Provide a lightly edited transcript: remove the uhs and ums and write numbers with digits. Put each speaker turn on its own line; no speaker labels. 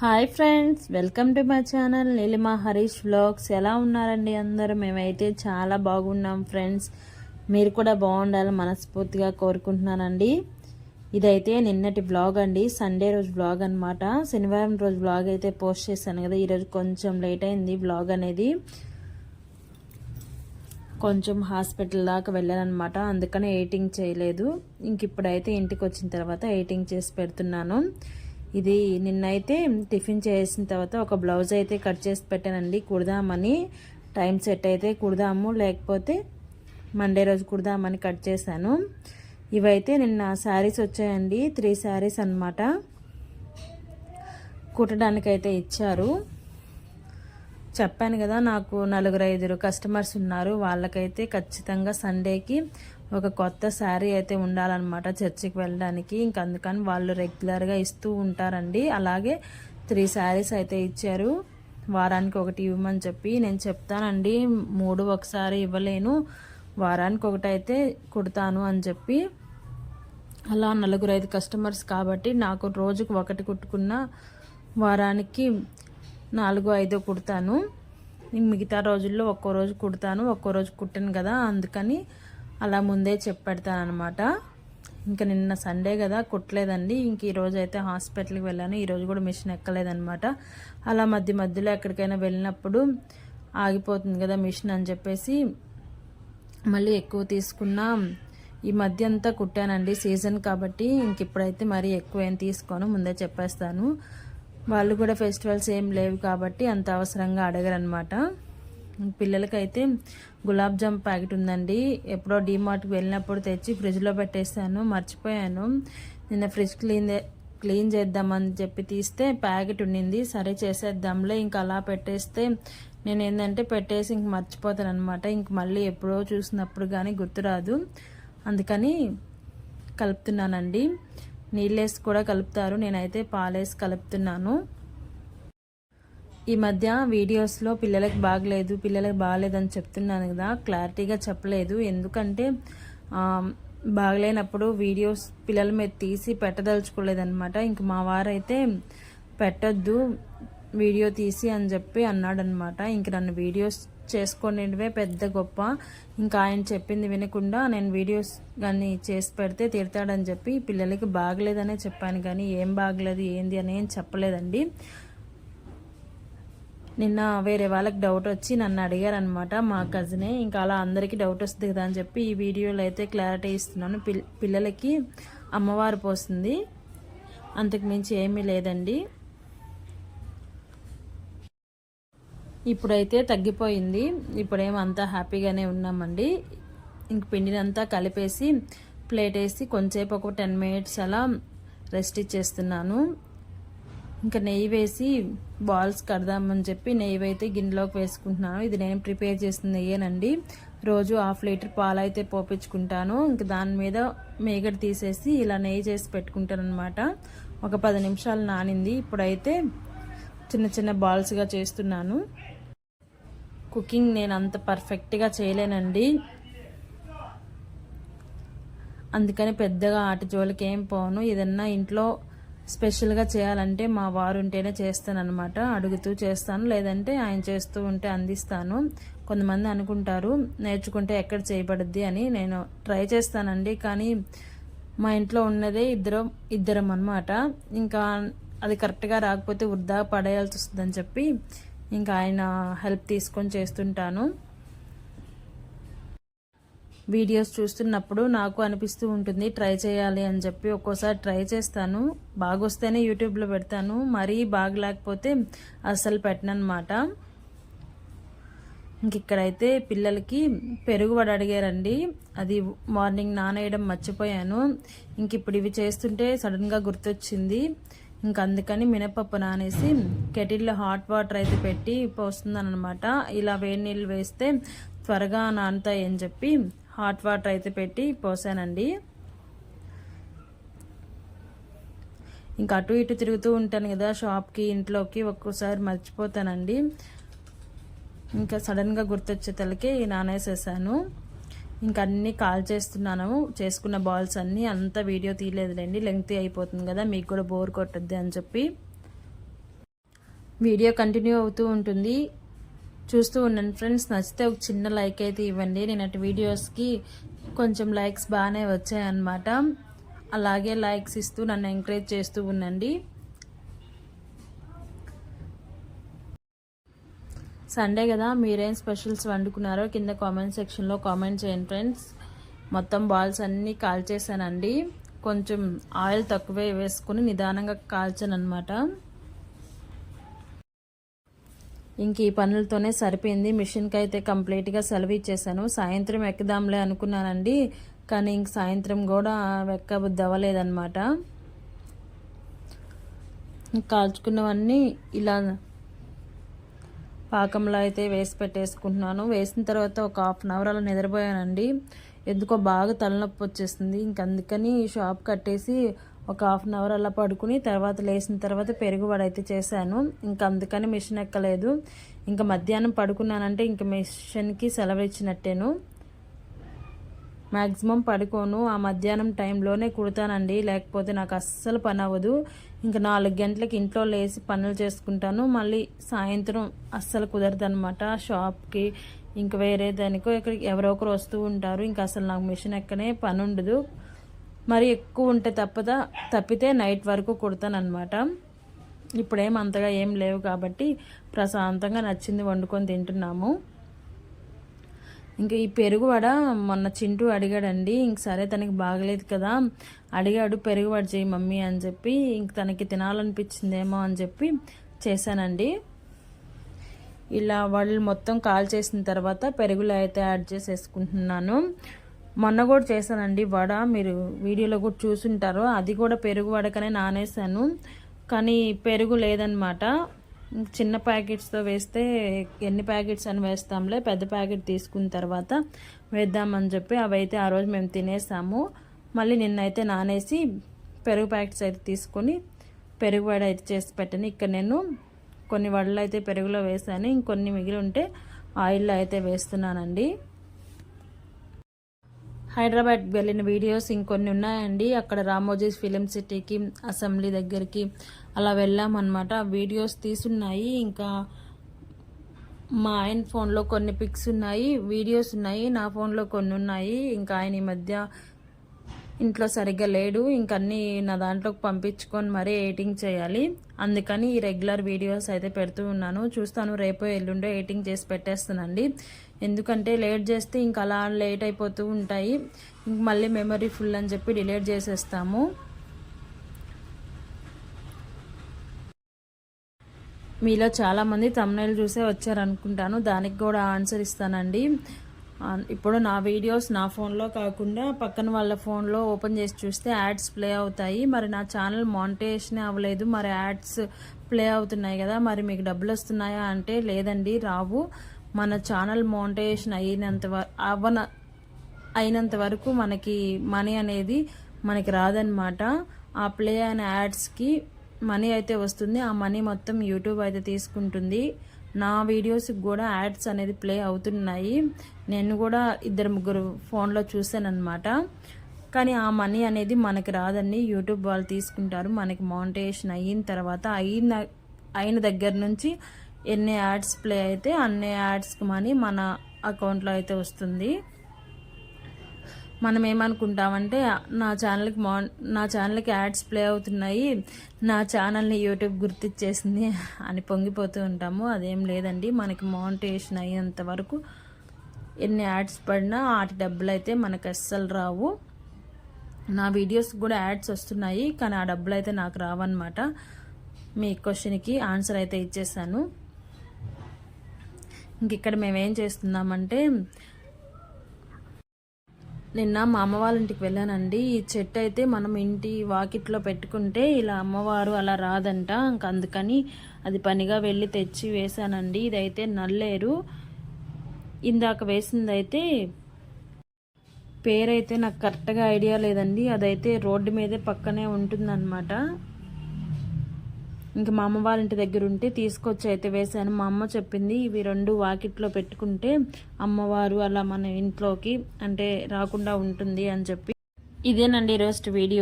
Hi friends, welcome to my channel Neelima Harish vlogs. ఎలా ఉన్నారండి అందరూ? మేమైతే చాలా బాగున్నాం ఫ్రెండ్స్. మీరు కూడా బాగుండాలని మనస్ఫూర్తిగా కోరుకుంటున్నానండి. ఇదైతే నిన్నటి వ్లాగ్ అండి, సండే రోజు వ్లాగ్ అనమాట. శనివారం రోజు వ్లాగ్ అయితే పోస్ట్ చేశాను కదా, ఈరోజు కొంచెం లేట్ అయింది వ్లాగ్ అనేది. కొంచెం హాస్పిటల్ దాకా వెళ్ళానమాట, అందుకని ఎడిటింగ్ చేయలేదు. ఇంక ఇప్పుడైతే ఇంటికి వచ్చిన తర్వాత ఎడిటింగ్ చేసి పెడుతున్నాను. ఇది నిన్నైతే టిఫిన్ చేసిన తర్వాత ఒక బ్లౌజ్ అయితే కట్ చేసి పెట్టానండి, కుడదామని. టైం సెట్ అయితే కుడదాము, లేకపోతే మండే రోజు కుడదామని కట్ చేశాను. ఇవైతే నిన్న శారీస్ వచ్చాయండి, 3 శారీస్ అన్నమాట. కుట్టడానికైతే ఇచ్చారు. చెప్పాను కదా, నాకు 4-5 కస్టమర్స్ ఉన్నారు. వాళ్ళకైతే ఖచ్చితంగా సండేకి ఒక కొత్త శారీ అయితే ఉండాలన్నమాట చర్చికి వెళ్ళడానికి. ఇంక అందుకని వాళ్ళు రెగ్యులర్గా ఇస్తూ ఉంటారండి. అలాగే 3 శారీస్ అయితే ఇచ్చారు. వారానికి ఒకటి ఇవ్వమని చెప్పి. నేను చెప్తానండి, 3 ఒకసారి ఇవ్వలేను, వారానికి ఒకటి అయితే కుడతాను అని చెప్పి. అలా 4-5 కస్టమర్స్ కాబట్టి నాకు రోజుకు ఒకటి కుట్టుకున్న వారానికి 4-5 కుడతాను. మిగతా రోజుల్లో ఒక్కో రోజు కుడతాను, ఒక్కో రోజు కుట్టాను కదా, అందుకని అలా ముందే చెప్పెడతాను అనమాట. ఇంకా నిన్న సండే కదా కుట్టలేదండి. ఇంక ఈరోజు అయితే హాస్పిటల్కి వెళ్ళాను. ఈరోజు కూడా మిషన్ ఎక్కలేదనమాట. అలా మధ్యలో ఎక్కడికైనా వెళ్ళినప్పుడు ఆగిపోతుంది కదా మిషన్ అని చెప్పేసి మళ్ళీ ఎక్కువ తీసుకున్నా. ఈ మధ్య అంతా కుట్టానండి, సీజన్ కాబట్టి. ఇంక ఇప్పుడైతే మరీ ఎక్కువ ఏం తీసుకోను, ముందే చెప్పేస్తాను. వాళ్ళు కూడా ఫెస్టివల్స్ ఏం లేవు కాబట్టి అంత అవసరంగా అడగరనమాట. పిల్లలకైతే గులాబ్ జామ్ ప్యాకెట్ ఉందండి, ఎప్పుడో డీమార్ట్కి వెళ్ళినప్పుడు తెచ్చి ఫ్రిడ్జ్లో పెట్టేస్తాను, మర్చిపోయాను. నిన్న ఫ్రిడ్జ్ క్లీన్ చేద్దామని చెప్పి తీస్తే ప్యాకెట్ ఉండింది. సరే చేసేద్దాంలే, ఇంక అలా పెట్టేస్తే నేను ఏంటంటే పెట్టేసి ఇంక మర్చిపోతాను అనమాట. ఇంక మళ్ళీ ఎప్పుడో చూసినప్పుడు కానీ గుర్తురాదు, అందుకని కలుపుతున్నానండి. నీళ్ళేసి కూడా కలుపుతారు, నేనైతే పాలేసి కలుపుతున్నాను. ఈ మధ్య వీడియోస్లో పిల్లలకి బాగలేదని చెప్తున్నాను కదా, క్లారిటీగా చెప్పలేదు. ఎందుకంటే బాగలేనప్పుడు వీడియోస్ పిల్లల మీద తీసి పెట్టదలుచుకోలేదన్నమాట. ఇంక మా వారైతే పెట్టొద్దు వీడియో తీసి అని చెప్పి అన్నాడనమాట. ఇంక నన్ను వీడియోస్ చేసుకునేవే పెద్ద గొప్ప, ఇంకా ఆయన చెప్పింది వినకుండా నేను వీడియోస్ కానీ చేసి పెడితే తిడతాడని చెప్పి పిల్లలకి బాగలేదనే చెప్పాను, కానీ ఏం బాగలేదు ఏంది అని ఏం చెప్పలేదండి. నిన్న వేరే వాళ్ళకి డౌట్ వచ్చి నన్ను అడిగారనమాట, మా కజినే. ఇంకా అలా అందరికీ డౌట్ వస్తుంది కదా అని చెప్పి ఈ వీడియోలో అయితే క్లారిటీ ఇస్తున్నాను. పిల్లలకి అమ్మవారు పోస్తుంది, అంతకు మించి ఏమీ లేదండి. ఇప్పుడైతే తగ్గిపోయింది, ఇప్పుడేమంతా హ్యాపీగానే ఉన్నామండి. ఇంక పిండినంతా కలిపేసి ప్లేట్ వేసి కొంచెంసేపు ఒక 10 మినిట్స్ అలా రెస్ట్ ఇచ్చేస్తున్నాను. ఇంకా నెయ్యి వేసి బాల్స్ కడదామని చెప్పి నెయ్యి అయితే గిన్నెలోకి వేసుకుంటున్నాను. ఇది నేను ప్రిపేర్ చేసిన నెయ్యేనండి. రోజు 1/2 లీటర్ పాలు అయితే పోపించుకుంటాను. ఇంకా దాని మీద మేగడ తీసేసి ఇలా నెయ్యి చేసి పెట్టుకుంటాను అనమాట. ఒక 10 నిమిషాలు నానింది. ఇప్పుడైతే చిన్న చిన్న బాల్స్గా చేస్తున్నాను. కుకింగ్ నేను అంత పర్ఫెక్ట్గా చేయలేనండి, అందుకని పెద్దగా ఆటి జోలికి ఏం పోను. ఏదన్నా ఇంట్లో స్పెషల్గా చేయాలంటే మా వారు ఉంటేనే చేస్తానన్నమాట. అడుగుతూ చేస్తాను, లేదంటే ఆయన చేస్తూ ఉంటే అందిస్తాను. కొంతమంది అనుకుంటారు నేర్చుకుంటే ఎక్కడ చేయబడుద్ది అని. నేను ట్రై చేస్తానండి, కానీ మా ఇంట్లో ఉన్నదే ఇద్దరం అన్నమాట. ఇంకా అది కరెక్ట్గా రాకపోతే వృధా పడేయాల్సి వస్తుందని చెప్పి ఇంకా ఆయన హెల్ప్ తీసుకొని చేస్తుంటాను. వీడియోస్ చూస్తున్నప్పుడు నాకు అనిపిస్తూ ఉంటుంది ట్రై చేయాలి అని చెప్పి. ఒక్కోసారి ట్రై చేస్తాను, బాగొస్తేనే యూట్యూబ్లో పెడతాను, మరీ బాగలేకపోతే అస్సలు పెట్టనన్నమాట. ఇంక ఇక్కడైతే పిల్లలకి పెరుగు వడ అడిగారండి, అది మార్నింగ్ నానేయడం మర్చిపోయాను. ఇంక ఇప్పుడు ఇవి చేస్తుంటే సడన్గా గుర్తొచ్చింది. ఇంక అందుకని మినపప్పు నానేసి కెటిల్లో హాట్ వాటర్ అయితే పెట్టి పోస్తున్నాను అనమాట. ఇలా వేడి నీళ్ళు వేస్తే త్వరగా నానుతాయి అని చెప్పి హాట్ వాటర్ అయితే పెట్టి పోసానండి. ఇంకా అటు ఇటు తిరుగుతూ ఉంటాను కదా షాప్కి ఇంట్లోకి, ఒక్కోసారి మర్చిపోతానండి. ఇంకా సడన్గా గుర్తొచ్చే తలకి నానేసేసాను. ఇంకా అన్నీ కాల్ చేస్తున్నాను, చేసుకున్న బాల్స్ అన్నీ. అంతా వీడియో తీయలేదులేండి, లెంగ్తీ అయిపోతుంది కదా, మీకు కూడా బోర్ కొట్టద్ది అని చెప్పి. వీడియో కంటిన్యూ అవుతూ ఉంటుంది, చూస్తూ ఉండండి ఫ్రెండ్స్. నచ్చితే ఒక చిన్న లైక్ అయితే ఇవ్వండి. నేనటి వీడియోస్కి కొంచెం లైక్స్ బాగానే వచ్చాయన్నమాట. అలాగే లైక్స్ ఇస్తూ నన్ను ఎంకరేజ్ చేస్తూ ఉండండి. సండే కదా, మీరేం స్పెషల్స్ వండుకున్నారో కింద కామెంట్ సెక్షన్లో కామెంట్ చేయండి ఫ్రెండ్స్. మొత్తం బాల్స్ అన్నీ కాల్చేసానండి. కొంచెం ఆయిల్ తక్కువే వేసుకుని నిదానంగా కాల్చాను అనమాట. ఇంక ఈ పనులతోనే సరిపోయింది. మిషన్కి అయితే కంప్లీట్గా సెలవు ఇచ్చేసాను. సాయంత్రం ఎక్కుదాంలే అనుకున్నానండి, కానీ ఇంక సాయంత్రం కూడా ఎక్కబుద్ధి అవ్వలేదన్నమాట. కాల్చుకున్నవన్నీ ఇలా పాకంలో అయితే వేసి పెట్టేసుకుంటున్నాను. వేసిన తర్వాత ఒక 1/2 అవర్ అలా నిద్రపోయానండి. ఎందుకో బాగా తలనొప్పి వచ్చేస్తుంది. ఇంక అందుకని షాప్ కట్టేసి ఒక 1/2 అవర్ అలా పడుకుని తర్వాత లేచిన తర్వాత పెరుగు వడ అయితే చేశాను. ఇంకా అందుకని మిషన్ ఎక్కలేదు. ఇంకా మధ్యాహ్నం పడుకున్నానంటే ఇంక మిషన్కి సెలవు ఇచ్చినట్టేను. మ్యాక్సిమం పడుకోను, ఆ మధ్యాహ్నం టైంలోనే కుడతానండి, లేకపోతే నాకు అస్సలు పని అవ్వదు. ఇంకా 4 గంటలకి ఇంట్లో లేచి పనులు చేసుకుంటాను. మళ్ళీ సాయంత్రం అస్సలు కుదరదు అనమాట. షాప్కి ఇంక వేరే దానికో ఇక్కడికి ఎవరో ఒకరు వస్తూ ఉంటారు. ఇంకా అసలు నాకు మిషన్ ఎక్కనే పని ఉండదు. మరి ఎక్కువ ఉంటే తప్పితే నైట్ వరకు కుడతాను అనమాట. ఇప్పుడేం అంతగా ఏం లేవు కాబట్టి ప్రశాంతంగా నచ్చింది వండుకొని తింటున్నాము. ఇంకా ఈ పెరుగు వడ మొన్న చింటూ అడిగాడండి. ఇంక సరే తనకి బాగలేదు కదా, అడిగాడు పెరుగు వడ చేయి మమ్మీ అని చెప్పి. ఇంక తనకి తినాలనిపించిందేమో అని చెప్పి చేశానండి. ఇలా వాళ్ళు మొత్తం కాల్ చేసిన తర్వాత పెరుగులో అయితే యాడ్ చేసేసుకుంటున్నాను. మొన్న కూడా చేశానండి వడ, మీరు వీడియోలో కూడా చూసుంటారు. అది కూడా పెరుగు వడకనే నానేసాను, కానీ పెరుగు లేదనమాట. చిన్న ప్యాకెట్స్తో వేస్తే ఎన్ని ప్యాకెట్స్ అని వేస్తాంలే, పెద్ద ప్యాకెట్ తీసుకున్న తర్వాత వేద్దామని చెప్పి అవైతే ఆ రోజు మేము తినేసాము. మళ్ళీ నిన్నైతే నానేసి పెరుగు ప్యాకెట్స్ అయితే తీసుకొని పెరుగు వడ అయితే చేసి పెట్టాను. ఇక్కడ నేను కొన్ని వడలు అయితే పెరుగులో వేసాను, ఇంకొన్ని మిగిలి ఉంటే ఆయిల్లో అయితే వేస్తున్నానండి. హైదరాబాద్ వెళ్ళిన వీడియోస్ ఇంకొన్ని ఉన్నాయండి. అక్కడ రామోజీస్ ఫిలిం సిటీకి, అసెంబ్లీ దగ్గరికి అలా వెళ్ళామన్నమాట. ఆ వీడియోస్ తీసున్నాయి. ఇంకా మా ఆయన ఫోన్లో కొన్ని పిక్స్ ఉన్నాయి, వీడియోస్ ఉన్నాయి, నా ఫోన్లో కొన్ని ఉన్నాయి. ఇంకా ఆయన ఈ మధ్య ఇంట్లో సరిగ్గా లేడు. ఇంకన్నీ నా దాంట్లోకి పంపించుకొని మరీ ఎడిటింగ్ చేయాలి. అందుకని ఈ రెగ్యులర్ వీడియోస్ అయితే పెడుతూ ఉన్నాను. చూస్తాను, రేపో ఎల్లుండో ఎడిటింగ్ చేసి పెట్టేస్తానండి. ఎందుకంటే లేట్ చేస్తే ఇంక అలా లేట్ అయిపోతూ ఉంటాయి. ఇంక మళ్ళీ మెమరీ ఫుల్ అని చెప్పి డిలీట్ చేసేస్తాము. మీలో చాలామంది thumbnail చూసే వచ్చారనుకుంటాను, దానికి కూడా ఆన్సర్ ఇస్తానండి. ఇప్పుడు నా వీడియోస్ నా ఫోన్లో కాకుండా పక్కన వాళ్ళ ఫోన్లో ఓపెన్ చేసి చూస్తే యాడ్స్ ప్లే అవుతాయి. మరి నా ఛానల్ మానిటైజేషన్ అవ్వలేదు, మరి యాడ్స్ ప్లే అవుతున్నాయి కదా, మరి మీకు డబ్బులు వస్తున్నాయా అంటే లేదండి, రావు. మన ఛానల్ మానిటైజేషన్ అయినంత వరకు మనకి మనీ అనేది మనకి రాదనమాట. ఆ ప్లే అయిన యాడ్స్కి మనీ అయితే వస్తుంది. ఆ మనీ మొత్తం యూట్యూబ్ అయితే తీసుకుంటుంది. నా వీడియోస్కి కూడా యాడ్స్ అనేది ప్లే అవుతున్నాయి. నేను కూడా 2-3 ఫోన్లో చూసానమాట. కానీ ఆ మనీ అనేది మనకి రాదండి, యూట్యూబ్ వాళ్ళు తీసుకుంటారు. మనకి మానిటైజేషన్ అయిన తర్వాత అయిన దగ్గర నుంచి ఎన్ని యాడ్స్ ప్లే అయితే అన్ని యాడ్స్కి మనీ మన అకౌంట్లో అయితే వస్తుంది. మనం ఏమనుకుంటామంటే నా ఛానల్కి యాడ్స్ ప్లే అవుతున్నాయి, నా ఛానల్ని యూట్యూబ్ గుర్తిచ్చేసింది అని పొంగిపోతూ ఉంటాము. అదేం లేదండి, మనకి మానిటైజేషన్ అయ్యేంత వరకు ఎన్ని యాడ్స్ పడినా వాటి డబ్బులు అయితే మనకు అస్సలు రావు. నా వీడియోస్కి కూడా యాడ్స్ వస్తున్నాయి, కానీ ఆ డబ్బులు అయితే నాకు రావన్నమాట. మీ క్వశ్చన్కి ఆన్సర్ అయితే ఇచ్చేసాను. ఇంక ఇక్కడ మేమేం చేస్తున్నామంటే, నిన్న మా అమ్మ వాళ్ళ ఇంటికి వెళ్ళానండి. ఈ చెట్టు అయితే మనం ఇంటి వాకిట్లో పెట్టుకుంటే ఇలా అమ్మవారు అలా రాదంట. ఇంక అందుకని అది పనిగా వెళ్ళి తెచ్చి వేశానండి. ఇదైతే నల్లేరు. ఇందాక వేసిందైతే పేరైతే నాకు కరెక్ట్గా ఐడియా లేదండి. అదైతే రోడ్డు మీదే పక్కనే ఉంటుందన్నమాట. ఇంక మా అమ్మ వాళ్ళ ఇంటి దగ్గర ఉంటే తీసుకొచ్చి అయితే వేశాను. మా అమ్మ చెప్పింది ఇవి 2 వాకిట్లో పెట్టుకుంటే అమ్మవారు అలా మన ఇంట్లోకి అంటే రాకుండా ఉంటుంది అని చెప్పి. ఇదేనండి ఈరోజు వీడియో.